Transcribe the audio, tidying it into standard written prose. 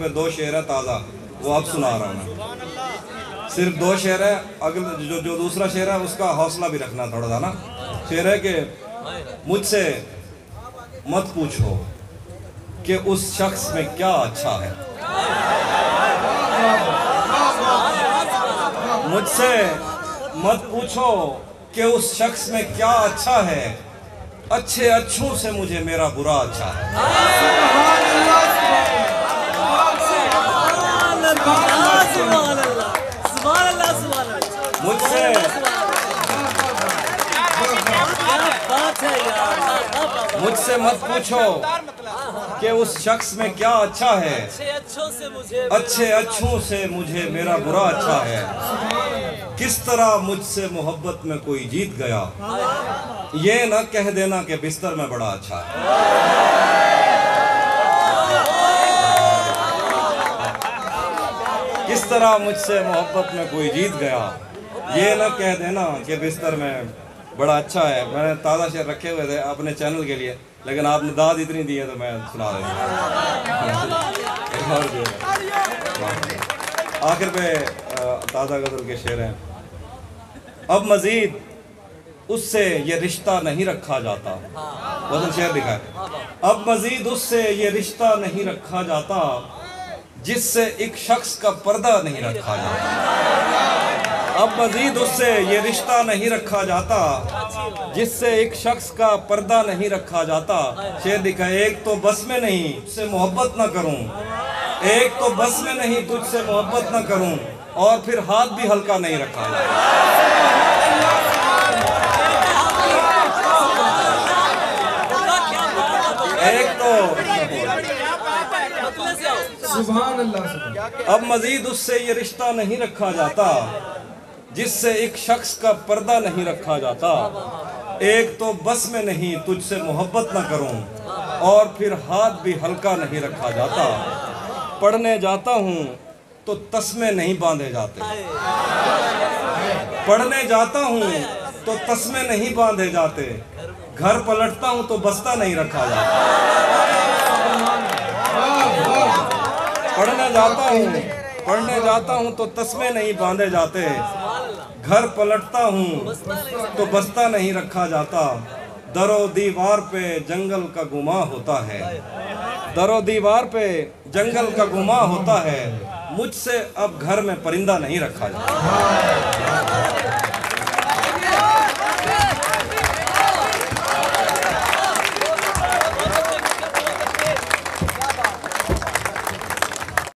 पे 2 शेर है ताज़ा, वो अब सुना रहा हूँ मैं। सिर्फ 2 शेर है, अगले जो दूसरा शेर है उसका हौसला भी रखना थोड़ा सा ना। शेर है कि मुझसे मत पूछो कि उस शख्स में क्या अच्छा है, मुझसे मत पूछो कि उस शख्स में क्या अच्छा है, अच्छे अच्छों से मुझे मेरा बुरा अच्छा है। मुझसे मत पूछो कि उस शख्स में क्या अच्छा है, अच्छे अच्छों से मुझे मेरा बुरा अच्छा है। किस तरह मुझसे मोहब्बत में कोई जीत गया, ये न कह देना कि बिस्तर में बड़ा अच्छा है। किस तरह मुझसे मोहब्बत में कोई जीत गया, ये न कह देना कि बिस्तर में बड़ा अच्छा है। मैंने ताज़ा शेर रखे हुए थे अपने चैनल के लिए, लेकिन आपने दाद इतनी दी है तो मैं सुना रहा हूँ। आखिर पे ताज़ा गज़ल के शेर हैं। अब मज़ीद उससे ये रिश्ता नहीं रखा जाता, गज़ल शेर लिखा है। अब मज़ीद उससे ये रिश्ता नहीं रखा जाता, जिससे एक शख्स का पर्दा नहीं रखा जाता। अब मज़ीद उससे ये रिश्ता नहीं रखा जाता, जिससे एक शख्स का पर्दा नहीं रखा जाता। शेर लिखा है, एक तो बस में नहीं तुझसे मोहब्बत ना करूं, एक तो बस में नहीं तुझसे मोहब्बत ना करूं, और फिर हाथ भी हल्का नहीं रखा जाता। एक तो सुभान अल्लाह। अब मज़ीद उससे ये रिश्ता नहीं रखा जाता, जिससे एक शख्स का पर्दा नहीं रखा जाता। एक तो बस में नहीं तुझसे मोहब्बत ना करूं, और फिर हाथ भी हल्का नहीं रखा जाता। पढ़ने जाता हूं तो तस्मे नहीं बांधे जाते, पढ़ने जाता हूं तो तस्मे नहीं बांधे जाते। घर पलटता हूं तो बस्ता नहीं रखा जाता। पढ़ने जाता हूं तो तस्मे नहीं बांधे जाते। घर पलटता हूँ तो बस्ता नहीं रखा जाता। दरो दीवार पे जंगल का गुमा होता है, दरो दीवार पे जंगल का गुमा होता है। मुझसे अब घर में परिंदा नहीं रखा जाता।